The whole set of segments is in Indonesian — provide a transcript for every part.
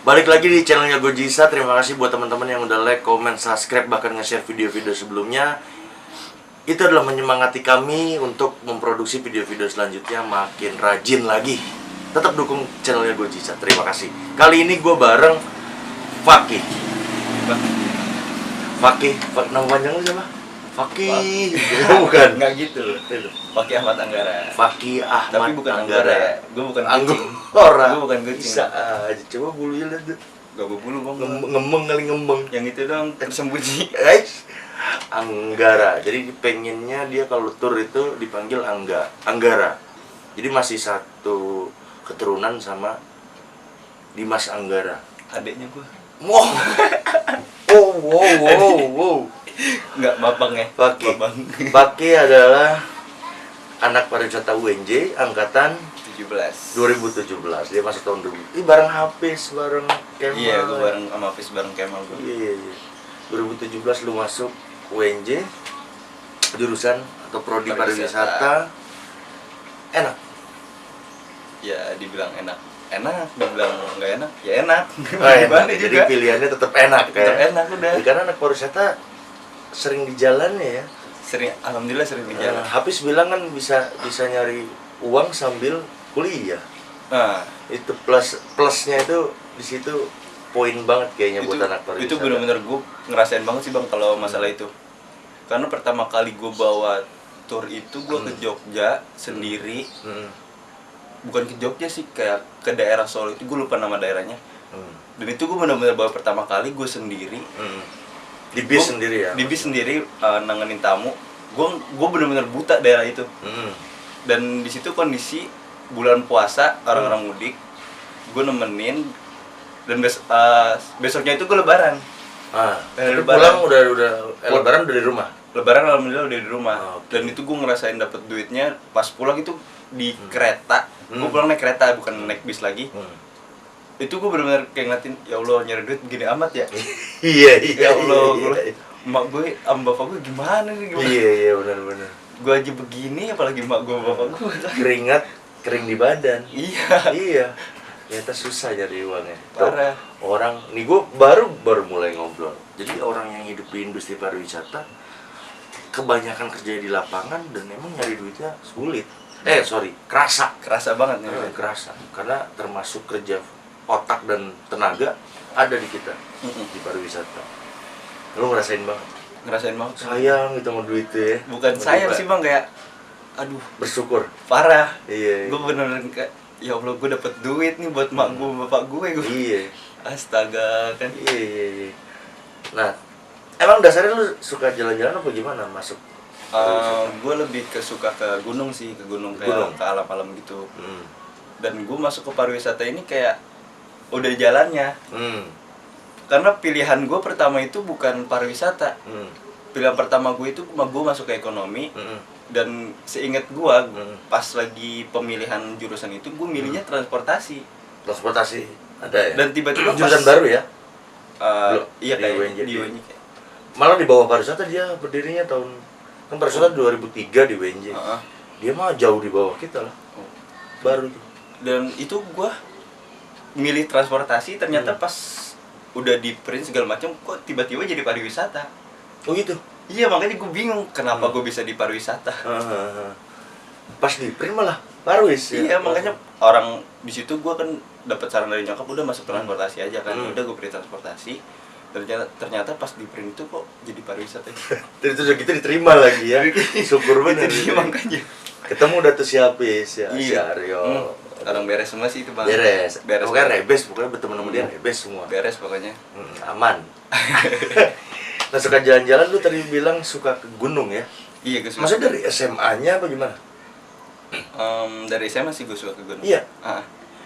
Balik lagi di channelnya Gojisa. Terima kasih buat teman-teman yang udah like, comment, subscribe, bahkan nge-share video-video sebelumnya. Itu adalah menyemangati kami untuk memproduksi video-video selanjutnya makin rajin lagi. Tetap dukung channelnya Gojisa. Terima kasih. Kali ini gue bareng Fakih. Fakih, nama panjangnya siapa? Fakih. Bukan. Nggak gitu. Fakih Ahmad Anggara. Fakih Ahmad. Tapi bukan Anggara ya. Gue bukan kucing. Anggora. Gue bukan kucing. Bisa aja. Coba bulunya lihat tuh. Gak berbulu bang. Ngembeng kali ngembeng. Yang itu dong tersembunyi. Anggara. Jadi pengennya dia kalau tur itu dipanggil Anggara. Jadi masih satu keturunan sama Dimas Anggara. Adiknya gue. Wow. Wow. Nggak babang ya. Fakih adalah anak pariwisata UNJ angkatan 2017. Dia masuk tahun 2000. Ini bareng Hafiz, bareng Kemal. Iya, gue bareng sama Hafiz, bareng Kemal gue. Iya. 2017 lu masuk UNJ jurusan atau prodi pariwisata. Enak. Ya, dibilang enak. Dibilang nggak enak. Ya enak. Enak. Jadi pilihannya tetap enak Tetap ya. enak udah. Karena anak pariwisata sering di jalannya ya. Alhamdulillah sering di jalan. Hafiz bilang kan bisa nyari uang sambil kuliah. Nah, Itu plusnya itu di situ poin banget kayaknya buat anak pariwisata. itu benar-benar gue ngerasain banget sih bang kalau masalah itu. Karena pertama kali gue bawa tour itu gue ke Jogja sendiri. Bukan ke Jogja sih, kayak ke daerah Solo itu, gue lupa nama daerahnya. Dan itu gue benar-benar bawa pertama kali gue sendiri. Di bis sendiri ya. Di bis sendiri nanganin tamu. Gue benar-benar buta daerah itu. Dan di situ kondisi bulan puasa, orang-orang mudik. Gue nemenin. Dan besoknya itu gue lebaran. Tapi pulang udah lebaran udah di rumah. Lebaran alhamdulillah udah di rumah. Okay. Dan itu gue ngerasain dapet duitnya pas pulang itu di kereta. Gue pulang naik kereta bukan naik bis lagi. Itu gue benar-benar kayak ngeliatin, ya Allah nyari duit begini amat ya. Iya. Ya Allah, emak gue sama bapak gue gimana nih? Iya benar. Gue aja begini, apalagi emak gue sama bapak gue. Keringat kering di badan. Iya. Ternyata susah nyari uangnya. Parah. Orang nih gue baru mulai ngobrol. Jadi orang yang hidup di industri pariwisata kebanyakan kerja di lapangan dan emang nyari duitnya sulit. Kerasa Banget nih. kerasa karena termasuk kerja otak dan tenaga ada di kita di pariwisata. Lu ngerasain banget. Sayang gitu sama duit tuh ya. Bukan sayang sih bang, kayak aduh bersyukur. parah. Iya. Gue bener-bener kayak ya Allah gue dapet duit nih buat mak gue bapak gue. Iya. Astaga kan. Iya. Nah, emang dasarnya lu suka jalan-jalan apa gimana masuk? Gue lebih suka ke gunung sih, ke alam-alam gitu. Dan gue masuk ke pariwisata ini kayak udah jalannya. Karena pilihan gue pertama itu bukan pariwisata. Pilihan pertama gue itu gue masuk ke ekonomi. Dan seingat gue pas lagi pemilihan jurusan itu gue milihnya transportasi Ada ya? dan tiba-tiba jurusan baru ya? Iya di kayak UNJ. di UNJ. Malah di bawah pariwisata dia berdirinya tahun kan pariwisata 2003 di UNJ. Dia mah jauh di bawah kita lah. Baru tuh. Dan itu gue milih transportasi, ternyata pas udah di print segala macam kok tiba-tiba jadi pariwisata. Oh gitu? Iya, makanya gue bingung kenapa gue bisa di pariwisata. Pas di print malah parwis ya? Iya, makanya orang di situ gue kan dapat saran dari nyokap udah masuk transportasi aja kan. Udah gue pilih transportasi. Ternyata pas di print itu kok jadi pariwisata. Dan itu udah gitu diterima lagi ya. Syukur bener. Itu dia makanya. Ketemu udah tuh si Hafiz ya, si Iya. Aryo. Orang beres semua sih itu bang. Beres. Pokoknya banget. rebes, pokoknya berteman sama dia rebes semua. Beres pokoknya. Aman. Nah, suka jalan-jalan lu tadi bilang suka ke gunung ya? Iya, gue suka. Maksudnya dari SMA-nya apa gimana? Dari SMA sih gue suka ke gunung. Iya.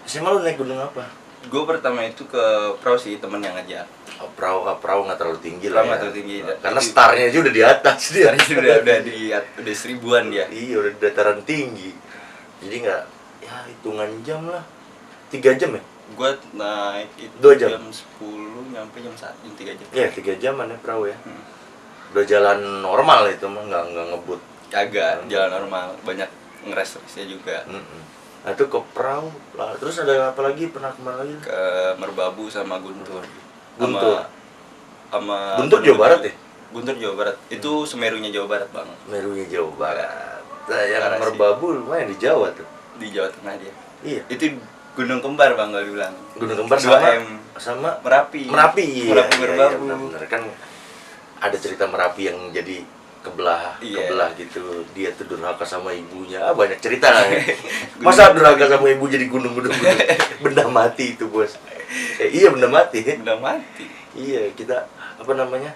SMA lu naik gunung apa? Gue pertama itu ke perahu sih, temen yang ngajak. Perahu nggak terlalu tinggi lah. Perahu nggak ya. terlalu tinggi. Karena startnya aja udah di atas dia. udah seribuan dia. Iya, udah di dataran tinggi. Jadi nggak, ya hitungan jam lah. 3 jam ya? Gue naik itu 2 jam? jam 10 nyampe jam 1, jam 3 jam. Iya, 3 jaman ya perahu ya. Udah jalan normal itu mah, nggak ngebut. Kagak, jalan normal, banyak ngeres-resnya juga. Nah itu ke perahu lah. Terus ada apa lagi, pernah kemana lagi? Ke Merbabu sama Guntur. Guntur. Sama Guntur Jawa Barat ya? Guntur Jawa Barat. Itu Semerunya Jawa Barat, Bang. Merunya Jawa Barat. Nah, yang Parah sih. Merbabu lumayan di Jawa tuh. Di Jawa Tengah dia. Iya. Itu gunung kembar, Bang, kalau dibilang. Gunung Kembar 2M. sama Merapi. Merapi. Iya, Merapi iya, Merbabu. iya, bener kan ada cerita Merapi yang jadi kebelah gitu. Dia tuh durhaka sama ibunya. Banyak cerita lah ya. Masa durhaka sama ibu jadi gunung-gunung benda mati itu, Bos. Iya, benda mati. Udah mati. Iya, kita apa namanya?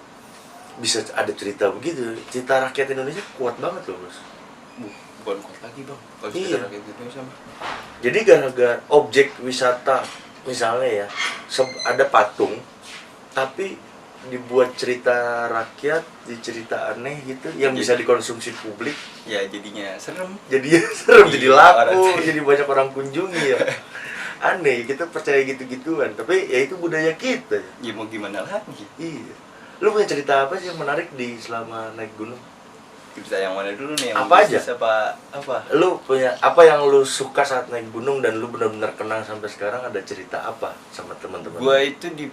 Bisa ada cerita begitu. Cerita rakyat Indonesia kuat banget loh, Bos. Bukan kuat lagi, Bang. Kalau Iya. cerita rakyat Indonesia mah. Jadi gara-gara objek wisata misalnya ya, ada patung tapi dibuat cerita rakyat, cerita aneh gitu yang bisa dikonsumsi publik. Ya jadinya serem. Jadi serem, jadi laku, Orang- jadi banyak orang kunjungi ya. Aneh, kita percaya gitu-gituan, tapi ya itu budaya kita. Ya mau gimana lagi? Iya. Lu punya cerita apa sih yang menarik di selama naik gunung? Cerita yang mana dulu nih? Yang Apa aja? bisnis apa? Lu punya apa yang lu suka saat naik gunung dan lu benar-benar kenang sampai sekarang? Ada cerita apa sama teman-teman? Gua itu di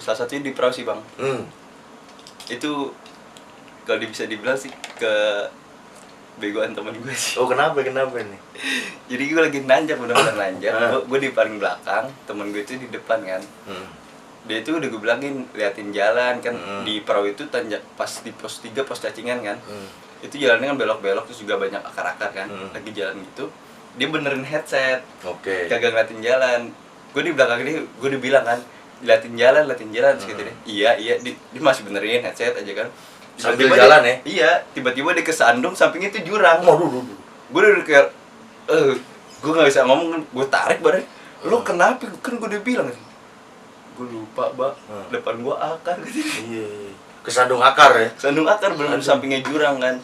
salah satunya di perahu sih, Bang. Itu kalau bisa dibilang sih ke begoan temen gue sih. Oh, kenapa nih? Jadi gue lagi nanjak, bener-bener nanjak. Gue di paling belakang, temen gue itu di depan kan. Dia itu udah gue bilangin, liatin jalan kan. Di perahu itu tanjak pas di pos 3 pos cacingan kan. Itu jalannya kan belok-belok, terus juga banyak akar-akar kan. Lagi jalan gitu, dia benerin headset. Oke. Kagak ngeliatin jalan. Gue di belakang dia, gue udah bilang kan, liatin jalan terus gitu deh. Iya, dia masih benerin headset aja kan. Sambil Tiba-tiba jalan dia, ya? Iya, tiba-tiba dia kesandung, sampingnya itu jurang. Waduh. Gue udah kayak, gue nggak bisa ngomong, gue tarik badan. Lu kenapa? Kan gue udah bilang. Gue lupa, Bang. Depan gue akar gitu. Iya. Kesandung akar ya? Sandung akar belum sampingnya jurang kan.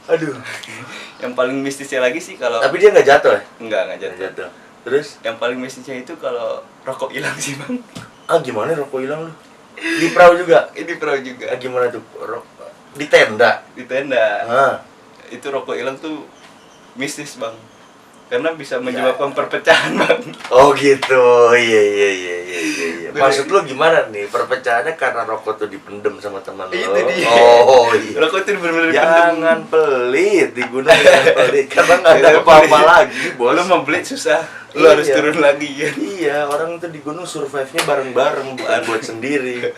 Aduh. Yang paling mistisnya lagi sih kalau Tapi dia nggak jatuh ya? enggak Nggak jatuh. jatuh. Terus? Yang paling mistisnya itu kalau rokok hilang sih, Bang. Ah, gimana rokok hilang lu? Di perahu juga? Ini perahu juga. Ah, gimana tuh? Di tenda? Di tenda. Ah. Itu rokok hilang tuh mistis, Bang. Karena bisa menyebabkan perpecahan, Bang. Oh gitu, iya. Maksud lu gimana nih? Perpecahannya karena rokok tuh dipendem sama teman lo? Itu dia. Oh iya. Rokok itu bener-bener Jangan pelit, di gunung jangan pelit. Karena nggak ada apa-apa lagi, bos. Lu mau beli susah, lu Iya. harus turun lagi ya. Iya, orang tuh di gunung survive-nya bareng-bareng, bukan buat sendiri.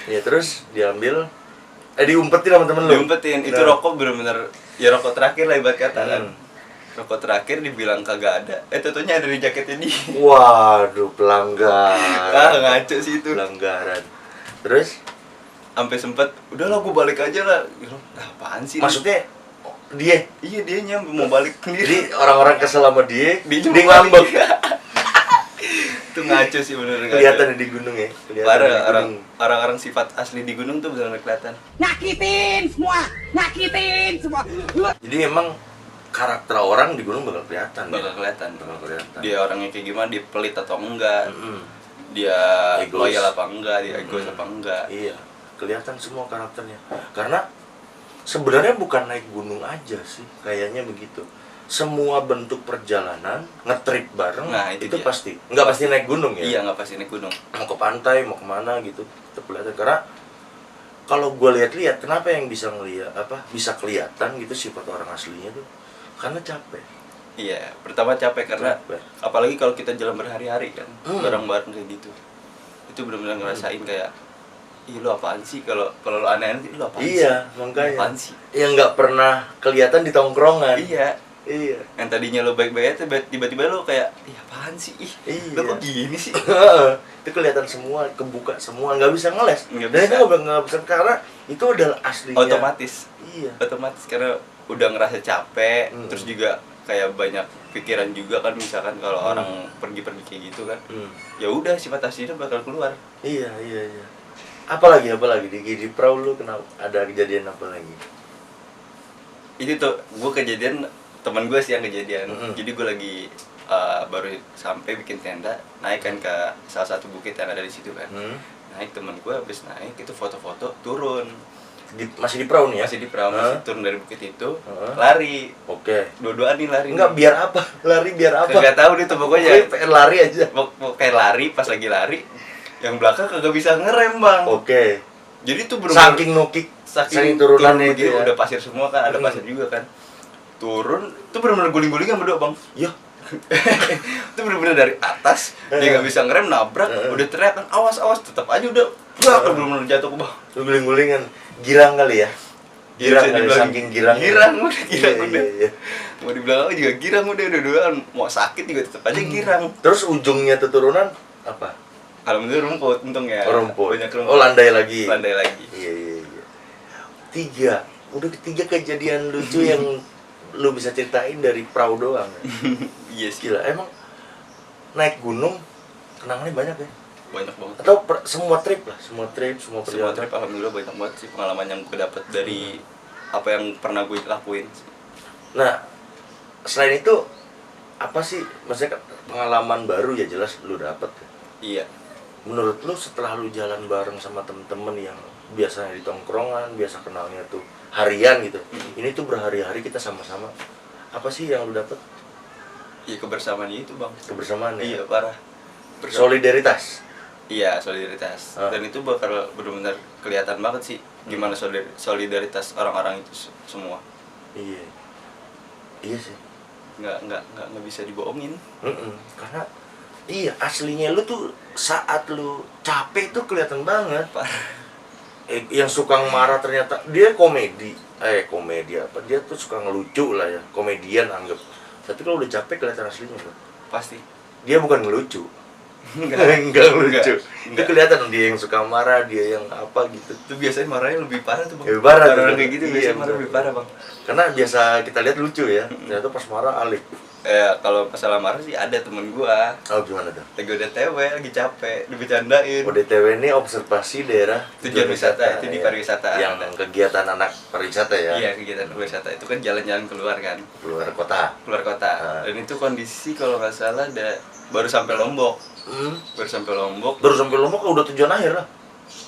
Ya terus diambil, diumpetin sama temen lu? Diumpetin, itu Nah. rokok bener-bener, ya rokok terakhir lah ibarat kata kan. Rokok terakhir dibilang kagak ada, tentunya ada di jaketnya dia. Waduh, pelanggaran. Ngaco sih itu. Pelanggaran. Terus? Sampai sempet, udahlah gue balik aja lah. Apaan sih? Maksudnya dia? Iya, dia mau balik sendiri. Jadi orang-orang kesel sama dia Dia ngambek. Itu ngaco sih bener. Kelihatan di gunung ya. Kelihatan di Parah, gunung. orang-orang sifat asli di gunung tuh benar-benar kelihatan. Nyakitin semua. Jadi emang karakter orang di gunung bakal kelihatan. Bakal kelihatan. Bakal kelihatan. Dia orangnya kayak gimana, dia pelit atau enggak, dia Egois. loyal apa enggak, dia egois apa enggak. Iya, kelihatan semua karakternya. Karena sebenarnya bukan naik gunung aja sih, kayaknya begitu. Semua bentuk perjalanan, ngetrip bareng, Nah, itu dia. pasti. Nggak pasti naik gunung ya. Iya, nggak pasti naik gunung. Mau ke pantai, mau kemana gitu, tetap kelihatan. Karena kalau gue lihat-lihat, kenapa yang bisa bisa kelihatan gitu sifat orang aslinya tuh? Karena capek. Iya, pertama capek karena Capek. apalagi kalau kita jalan berhari-hari kan, bareng-bareng kayak gitu. Itu benar-benar ngerasain kayak, ih lu apaan sih, kalau lu aneh-aneh lu apaan sih? Iya, makanya. Apaan sih? Yang nggak pernah kelihatan di tongkrongan. Iya. Iya. Yang tadinya lu baik-baik aja, tiba-tiba lu kayak, ih apaan sih? Ih, Iya. lu kok gini sih? Itu kelihatan semua, kebuka semua, nggak bisa ngeles. Nggak Dan bisa. itu nggak bisa karena itu adalah aslinya. Otomatis. Iya. Otomatis karena udah ngerasa capek, Hmm. terus juga kayak banyak pikiran juga kan, misalkan kalau orang pergi-pergi kayak gitu kan, ya udah sifat aslinya bakal keluar. Iya. Apalagi di perahu lu kenapa ada kejadian apa lagi? Itu tuh gue kejadian, teman gue sih yang kejadian. Jadi gue lagi baru sampai bikin tenda, naik kan ke salah satu bukit yang ada di situ kan. Naik, teman gue habis naik itu foto-foto turun. masih di perahu nih ya? Masih di perahu, Hah? masih turun dari bukit itu, Hah? lari. Oke. Dua-duaan nih lari. Enggak, biar apa? Lari biar apa? Enggak tahu deh tuh pokoknya. Pokoknya pengen lari aja. Kayak lari, pas lagi lari, yang belakang kagak bisa ngerem, Bang. Oke. Jadi tuh bener-bener Saking nukik, saking turunannya turun itu ya. udah pasir semua kan, ada pasir juga kan. Turun, tuh bener-bener guling-gulingan berdua, Bang. Iya. Itu bener-bener dari atas, dia nggak bisa ngerem, nabrak, udah teriak kan, awas, tetap aja udah, bener-bener jatuh ke bawah. Lu guling-gulingan, girang kali ya? Girang Bisa kali, dibilang saking girang. girang udah. Iya. Mau dibilang apa juga girang udah dua-duaan, mau sakit juga tetap aja girang. Terus ujungnya tuh turunan apa? Alhamdulillah rumput, untung ya. Rumput. Banyak rumput. Oh, landai lagi. Landai lagi. Iya. Udah ketiga kejadian lucu yang lu bisa ceritain dari perahu doang. Iya sih. Gila, emang naik gunung kenangannya banyak ya? Banyak banget. Atau semua trip lah, semua Semua perjalanan. trip alhamdulillah banyak banget sih pengalaman yang gue dapet dari apa yang pernah gue lakuin. Nah, selain itu apa sih maksudnya pengalaman baru ya jelas lu dapet ya? Iya. Menurut lu setelah lu jalan bareng sama temen-temen yang biasanya di tongkrongan, biasa kenalnya tuh harian gitu, ini tuh berhari-hari kita sama-sama, apa sih yang lu dapet? Iya kebersamaan itu, Bang. Kebersamaan ya? Iya parah. Solidaritas. Iya solidaritas. Ah. Dan itu bakal benar-benar kelihatan banget sih gimana solidaritas orang-orang itu semua. Iya. Iya sih. Nggak bisa dibohongin. Karena iya aslinya lu tuh saat lu capek tuh kelihatan banget. Parah. Yang suka marah ternyata dia komedi apa, dia tuh suka ngelucu lah ya, komedian anggap. Tapi kalau udah capek kelihatan aslinya bro. Pasti. Dia bukan ngelucu. Enggak ngelucu. Itu kelihatan dia yang suka marah, dia yang apa gitu. Itu biasanya marahnya lebih parah tuh, Bang. Lebih parah tuh, Orang Bang. kayak gitu Iya, biasanya marah betul. lebih parah, Bang. Karena biasa kita lihat lucu ya, ternyata pas marah alik. Kalau masalah marah sih ada temen gua. Oh gimana tuh? Lagi udah TW, lagi capek, dibecandain. ODTW ini observasi daerah Tujuan wisata, itu di ya. pariwisata. Yang kegiatan anak pariwisata ya. Iya, kegiatan pariwisata itu kan jalan-jalan keluar kan, Keluar kota. keluar kota. Ah. Dan itu kondisi kalau nggak salah baru sampai Lombok. Baru sampai Lombok. Baru sampai Lombok udah tujuan akhir lah.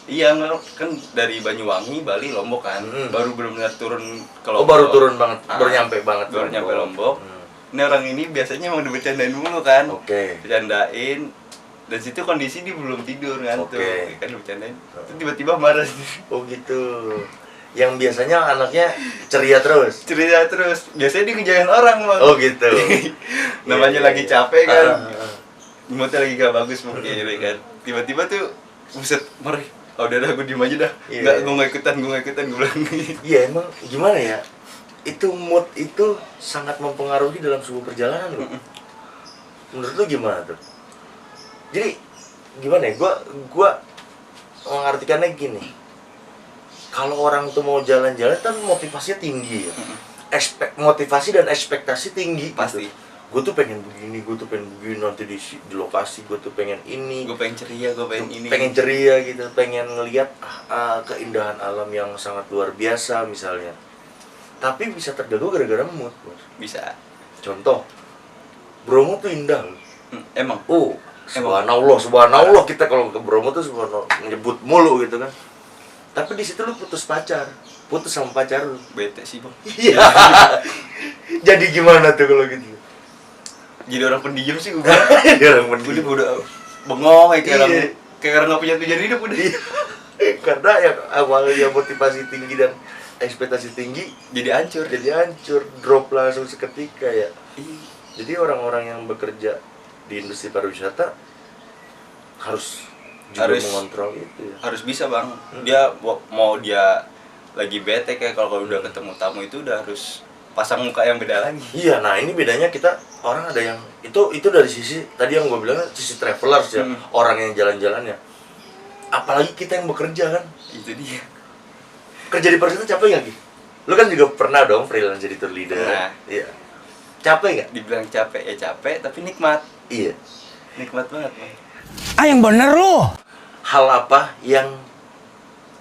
Iya, kan dari Banyuwangi, Bali, Lombok kan. Baru benar-benar turun ke Oh Lombok. baru turun banget, Ah. baru nyampe banget. Baru nyampe Lombok. Ini orang ini biasanya mau dibercandain mulu kan. Oke. Bercandain. Dan situ kondisi dia belum tidur ngantuk. Oke. Kan bercandain. Terus tiba-tiba marah sendiri. Oh gitu. Yang biasanya anaknya ceria terus. Cerita terus. Biasanya dia ngejain orang, Bang. Oh gitu. Namanya Iya, lagi iya. capek kan. Ah. Moodnya lagi gak bagus mungkin gitu kan. Tiba-tiba tuh buset, mari. Oh udah gue diem aja dah. Iya. Gue gak ikutan, gue bilang. Iya emang gimana ya? Itu mood itu sangat mempengaruhi dalam sebuah perjalanan loh. Menurut lu gimana tuh? Jadi gimana ya? Gua mengartikannya gini. Kalau orang tuh mau jalan-jalan kan motivasinya tinggi ya. Motivasi dan ekspektasi tinggi. Pasti. Gue tuh pengen begini, nanti di lokasi gue tuh pengen ini. Gue pengen ceria, gue pengen ini. Pengen ceria gitu, pengen ngelihat keindahan alam yang sangat luar biasa misalnya. Tapi bisa terganggu gara-gara mood, Bos. Bisa. Contoh, Bromo tuh indah loh. Emang. Subhanallah kita kalau ke Bromo tuh subhanallah nyebut mulu gitu kan. Tapi di situ lu putus sama pacar lu. Bete sih, Bang. Iya. Jadi gimana tuh kalau gitu? Jadi orang pendiam sih gue. Dia orang pendiam. Udah bengong kayak orang Iya. kayak orang gak punya tujuan hidup udah. Karena yang awalnya motivasi tinggi dan ekspektasi tinggi Jadi hancur. drop langsung seketika ya. Iya. Jadi orang-orang yang bekerja di industri pariwisata harus mengontrol itu ya. Harus bisa, Bang. Dia mau dia lagi bete kayak kalau udah ketemu tamu itu udah harus pasang muka yang beda lagi. Iya, nah ini bedanya kita orang ada yang itu dari sisi tadi yang gue bilang sisi travelers ya, orang yang jalan-jalannya. Apalagi kita yang bekerja kan. Itu dia. Kerja di pariwisata capek nggak Ki? Lu kan juga pernah dong freelance jadi tour leader. Pernah. Iya. Capek nggak? Dibilang capek ya capek, tapi nikmat. Iya. Nikmat banget, Bang. Yang bener lu. Hal apa yang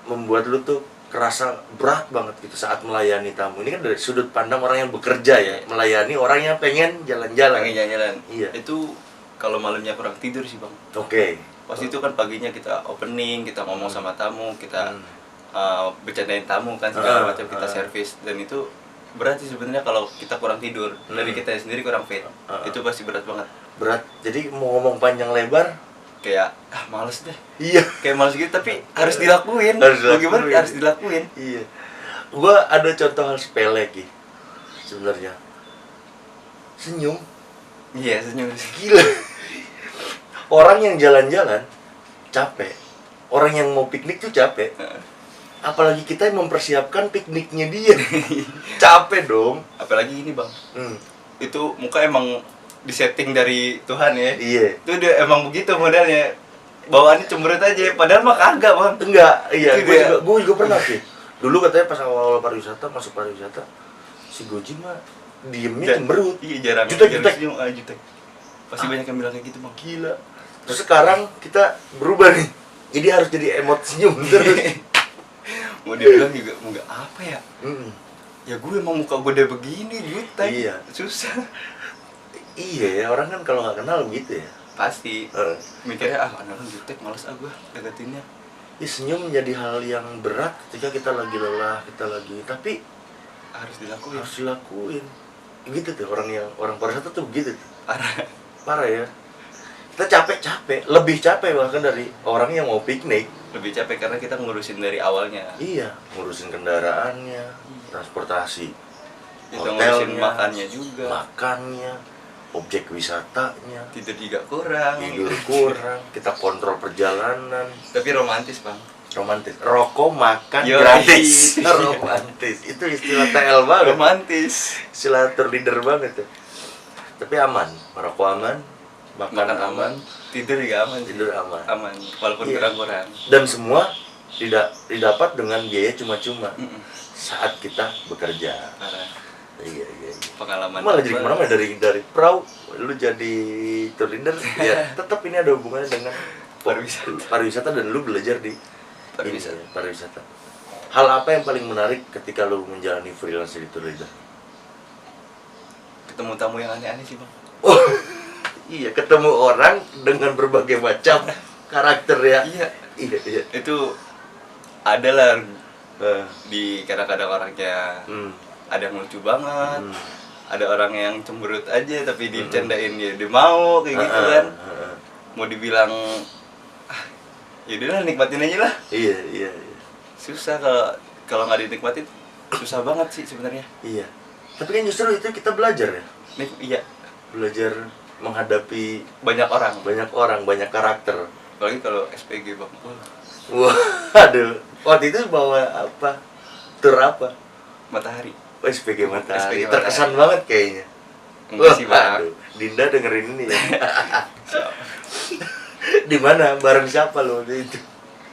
membuat lu tuh kerasa berat banget gitu saat melayani tamu? Ini kan dari sudut pandang orang yang bekerja ya, melayani orang yang pengen jalan-jalan. Pengen jalan-jalan. Iya. Itu kalau malamnya kurang tidur sih, Bang. Oke. Pas itu kan paginya kita opening, kita ngomong sama tamu, kita bercandain tamu kan segala macam, kita Ah. servis, dan itu berat sih sebenarnya kalau kita kurang tidur, dari kita sendiri kurang fit, itu pasti berat banget. Berat. Jadi mau ngomong panjang lebar, Kayak males deh, iya. kayak males gitu, tapi harus dilakuin. Harus Mau gimana dilakuin. harus dilakuin. Iya. Gua ada contoh hal sepele Ki. Sebenarnya. Senyum. Iya, senyum. Gila. Orang yang jalan-jalan capek. Orang yang mau piknik tuh capek. Apalagi kita yang mempersiapkan pikniknya dia. Capek dong. Apalagi ini bang, Hmm. itu muka emang disetting dari Tuhan ya. Iya. Itu dia emang begitu modelnya, bawaannya cemberut aja, padahal mah kagak bang. Enggak, iya, Itu gue dia. juga pernah sih. Dulu katanya pas awal pariwisata, masuk pariwisata, si Goji mah diemnya cemberut. Iya, jarang. Jutek. Senyum, jutek. Pasti banyak yang bilang kayak gitu bang. Gila. Terus sekarang kita berubah nih. Jadi harus jadi emot senyum terus. Mau dibilang juga mau apa ya? Mm. Ya gue emang muka gue udah begini, jutek. Iya. Susah. Iya ya, orang kan kalau nggak kenal begitu ya. Pasti. Eh, Mikirnya orang jutek, males gue deketinnya. ya, senyum menjadi hal yang berat ketika kita lagi lelah, kita lagi, tapi Harus dilakuin. harus dilakuin. Gitu tuh orang pariwisata tuh begitu tuh. Parah. Parah ya. Kita capek, lebih capek bahkan dari orang yang mau piknik. Lebih capek karena kita ngurusin dari awalnya. Iya, ngurusin kendaraannya, transportasi, Kita ngurusin hotelnya, makannya juga. makannya, objek wisatanya, Tidur juga kurang. tidur kurang, kita kontrol perjalanan, Tapi romantis bang. romantis, rokok makan Yoi. gratis, romantis, itu istilah TL banget, Romantis. istilah tour leader banget tuh. Tapi aman, merokok aman, makan Makan aman, tidur juga aman. tidur aman, Aman, walaupun Iya. kurang-kurang. dan semua tidak didapat dengan biaya cuma-cuma Mm-mm. saat kita bekerja. Parah. Iya. Pengalaman. Malah jadi apa? kemana-mana dari perahu lu jadi tour leader ya tetap ini ada hubungannya dengan pariwisata dan lu belajar di Pariwisata. ini, pariwisata. Hal apa yang paling menarik ketika lu menjalani freelance di tour leader? Ketemu tamu yang aneh-aneh sih bang. Oh iya, ketemu orang dengan berbagai macam karakter ya. Iya. Itu adalah Eh, di kadang-kadang orangnya hmm, ada yang lucu banget, hmm. ada orang yang cemberut aja tapi dicandain dia mau kayak gitu kan. Mau dibilang yaudah lah nikmatin aja lah. Iya. Susah kalau nggak dinikmatin, susah banget sih sebenarnya. Iya. Tapi kan justru itu kita belajar ya. Iya, Belajar menghadapi banyak orang. banyak karakter. Apalagi kalau SPG bang. Wah, aduh. Waktu itu bawa apa? Tur apa? Matahari. Oh, SPG Matahari. SPG Terkesan banget kayaknya. Enggak sih bang. Aduh. Dinda dengerin ini ya. Di mana? Bareng siapa lo waktu itu?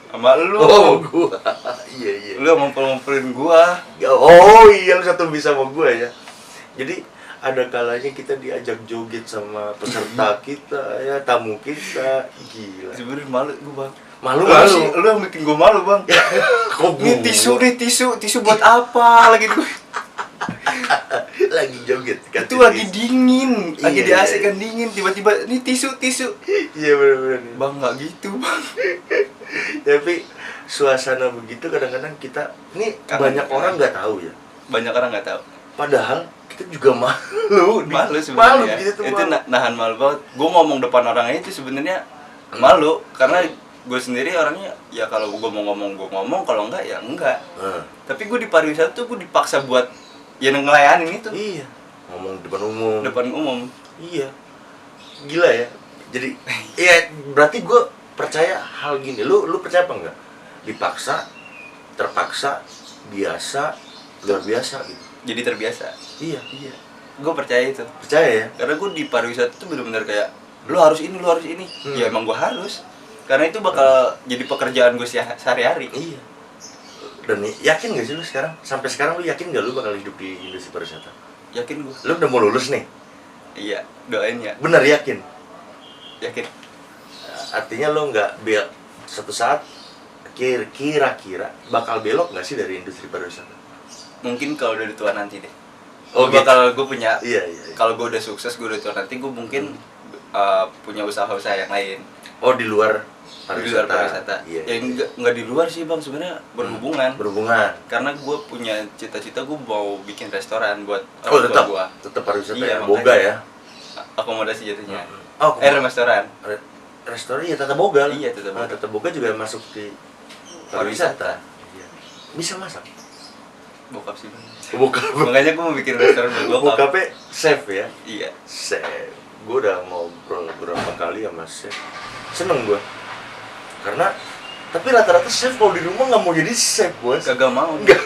Sama lu. Oh, gua. Iya. Lu ngumpul-ngumpulin gua. Oh iya, lu satu bisa sama gua ya. Jadi ada kalanya kita diajak joget sama peserta kita ya, tamu kita. Gila. Sebenarnya malu gua bang. Malu. Lu yang bikin gua malu bang. Kok Ini gua? tisu buat apa lagi gua? Lagi joget kan. Itu lagi dingin, lagi di Iya. AC kan dingin, tiba-tiba ini tisu. Iya benar. Bang nggak gitu bang. Tapi suasana begitu kadang-kadang kita ini Kangen. banyak orang nggak tahu ya. Banyak orang nggak tahu. Padahal kita juga malu. Malu sebenarnya. gitu tuh. Itu nahan malu banget. Gua ngomong depan orang itu sebenarnya malu karena gue sendiri orangnya ya kalau gue mau ngomong gue ngomong, kalau enggak ya enggak. Tapi gue di pariwisata tuh gue dipaksa buat ya ngelayanin itu Iya. Ngomong depan umum. depan umum. Iya. Gila ya. Jadi ya berarti gue percaya hal gini. Lu percaya apa enggak? Dipaksa, terpaksa, biasa, luar biasa gitu. Jadi terbiasa. Iya. Gue percaya itu Percaya ya? karena gue di pariwisata tuh benar-benar kayak lu harus ini. Ya emang gue harus karena itu bakal jadi pekerjaan gue sehari-hari. Iya. Dan yakin gak sih lu sekarang? Sampai sekarang lu yakin gak lu bakal hidup di industri pariwisata? Yakin gue. Lu udah mau lulus nih? Iya, doain ya. Bener yakin? Yakin. Artinya lu nggak satu saat kira-kira bakal belok nggak sih dari industri pariwisata? Mungkin kalau udah tua nanti deh. Oh, Gue bakal gue punya. Iya. Kalau gue udah sukses, gue udah tua nanti, gue mungkin punya usaha-usaha yang lain. Oh, di luar Di luar pariwisata. Iya. Ya enggak di luar sih bang, sebenarnya berhubungan. Berhubungan. Karena gue punya cita-cita gue mau bikin restoran buat Oh, orang tua gue. tetap pariwisata Iya, ya, boga makanya. ya. Akomodasi jatuhnya. Oh, Restoran. restoran ya tata boga. Iya, tata boga. Tata boga juga masuk di pariwisata. Iya. Bisa masak. Bokap sih bang. Bokap. Makanya gue mau bikin restoran buat bokap. Bokapnya chef ya. Iya. Chef. Gue udah ngobrol beberapa kali sama chef. Seneng gue. Karena tapi rata-rata chef kalau di rumah nggak mau jadi chef, bos. Kagak mau. Enggak.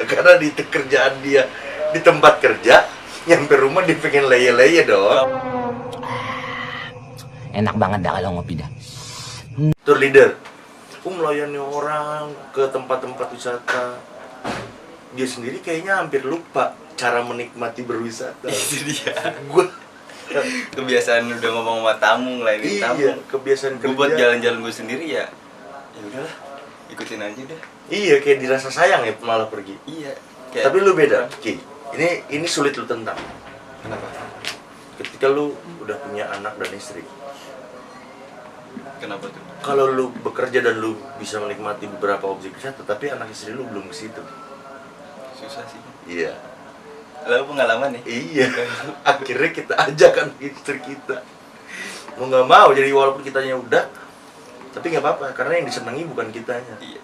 Karena di kerjaan dia di tempat kerja, nyampe rumah dia pengen leye-leye dong. Enak banget dah kalau ngopi dah. Tour leader, melayani orang ke tempat-tempat wisata. Dia sendiri kayaknya hampir lupa cara menikmati berwisata. Itu dia. Gue Kebiasaan udah ngomong sama tamu, ngelayanin tamu. iya, kebiasaan Gue kerja. buat jalan-jalan gue sendiri ya. Ya udahlah, ikutin aja deh. Iya, kayak dirasa sayang ya malah pergi. Iya. Tapi lu beda, Ki. Ini sulit lu tentang. Kenapa? Ketika lu udah punya anak dan istri. Kenapa tuh? Kalau lu bekerja dan lu bisa menikmati beberapa objek wisata, tapi anak istri lu belum ke situ. Susah sih. Iya. Lalu pengalaman nih? Iya. Akhirnya kita ajakkan istri kita. Mau nggak mau, jadi walaupun kitanya udah, tapi nggak apa-apa, karena yang disenangi bukan kitanya. Iya.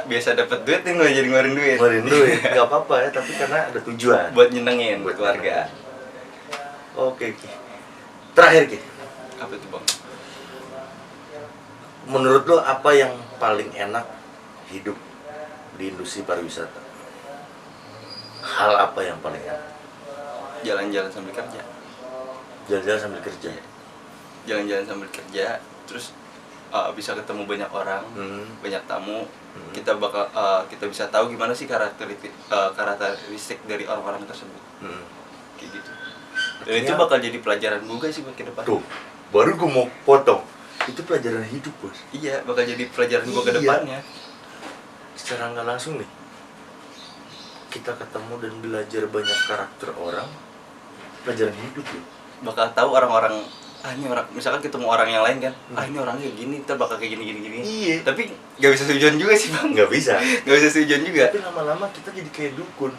Biasa dapat duit nih nggak jadi ngeluarin duit. Ngeluarin duit, nggak apa-apa ya, tapi karena ada tujuan. Buat nyenengin Buat keluarga. Oke, Ki. Terakhir, Ki. Apa tuh bang? Menurut lo apa yang paling enak hidup di industri pariwisata? Hal apa yang paling enak? Jalan-jalan sambil kerja. Jalan-jalan sambil kerja. Jalan-jalan sambil kerja, terus bisa ketemu banyak orang, banyak tamu. Kita bisa tahu gimana sih karakteristik dari orang-orang tersebut. Kayak gitu. Dan itu bakal jadi pelajaran juga sih buat ke depan. Tuh, baru gue mau potong. Itu pelajaran hidup, bos. Iya, bakal jadi pelajaran gua ke Iya. depannya. Secara nggak langsung nih, kita ketemu dan belajar banyak karakter orang. Pelajaran hidup loh. Bakal tahu orang-orang, ini orang, misalkan ketemu orang yang lain kan, ini orangnya kayak gini, ntar bakal kayak gini. Iya. Tapi nggak bisa setujuan juga sih bang. Nggak bisa. Nggak bisa setujuan juga. Tapi lama-lama kita jadi kayak dukun.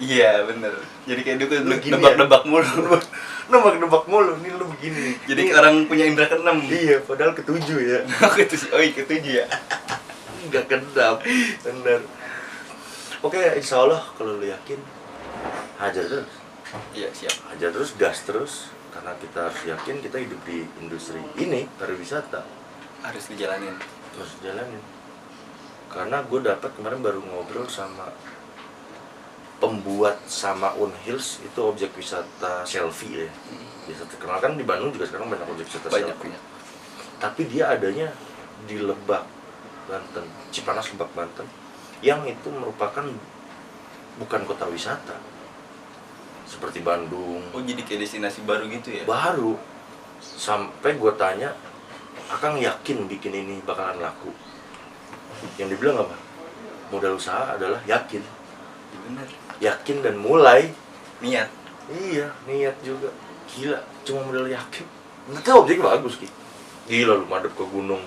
Iya bener. Jadi kayak dukun Lu gini nebak-nebak mulu. Nebak-nebak mulu, nih lu begini. Jadi orang punya indra keenam. Iya, padahal ketujuh ya. Ketujuh ya. Nggak kedap, bener. Oke, insya Allah kalau lu yakin, hajar terus. Iya siap. Hajar terus, gas terus. Karena kita harus yakin kita hidup di industri ini, pariwisata. Harus dijalanin. Terus jalanin. Karena gue dapat kemarin baru ngobrol sama pembuat sama Unhills, itu objek wisata selfie ya. Biasa terkenal kan di Bandung juga sekarang banyak objek wisata Banyak. selfie. Tapi dia adanya di Lebak, Banten, Cipanas, Lebak, Banten, yang itu merupakan bukan kota wisata seperti Bandung. Oh jadi kayak destinasi baru gitu ya? Baru. Sampai gue tanya, Akang yakin bikin ini bakalan laku? Yang dibilang apa? Modal usaha adalah yakin. Bener. Yakin dan mulai. Niat. Iya, niat juga. Gila, cuma modal yakin. Itu objeknya bagus, Ki. Gila lu madep ke gunung.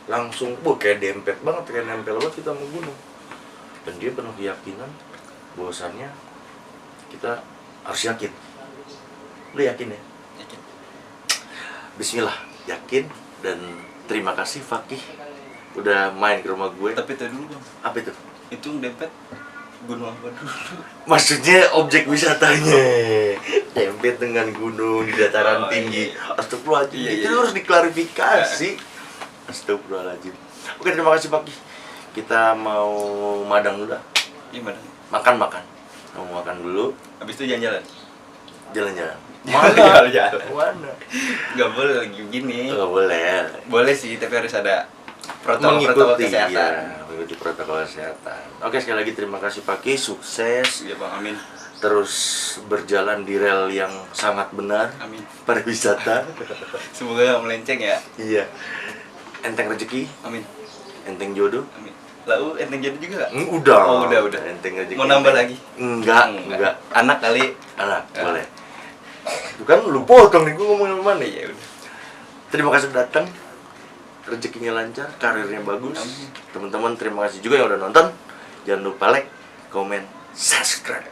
Langsung, kayak dempet banget, kayak nempel banget kita sama gunung. Dan dia penuh keyakinan bahwasannya kita harus yakin. Lu yakin ya? Yakin. Bismillah, yakin. Dan terima kasih Fakih udah main ke rumah gue. Tapi itu dulu bang. Apa itu? Itu dempet gunung apa dulu? Maksudnya objek wisatanya dempet dengan gunung di dataran tinggi. Astagfirullahaladzim, Iya, itu iya. harus diklarifikasi. Astagfirullahaladzim. Oke, terima kasih Fakih. Kita mau madang dulu dah. Gimana? Makan. Mau makan dulu, Habis itu jalan-jalan? jalan-jalan. Jalan-jalan. Mana? Nggak boleh lagi begini. Nggak boleh. Boleh sih, tapi harus ada protokol kesehatan. iya, mengikuti protokol kesehatan. Oke, sekali lagi terima kasih Fakih, sukses. Iya bang, amin. Terus berjalan di rel yang sangat benar, Amin. pariwisata. Semoga nggak melenceng ya. Iya. Enteng rezeki, Amin. enteng jodoh. Amin. Lalu enteng jadi juga nggak? Udah. Oh, udah. Enteng rezeki. Mau nambah lagi? Enggak. Anak kali. Anak, Ya. boleh. Itu kan lu potong nih, gue ngomongin sama mana Ya udah. Terima kasih sudah datang. rezekinya lancar, karirnya bagus. Teman-teman terima kasih juga yang udah nonton. Jangan lupa like, comment, subscribe.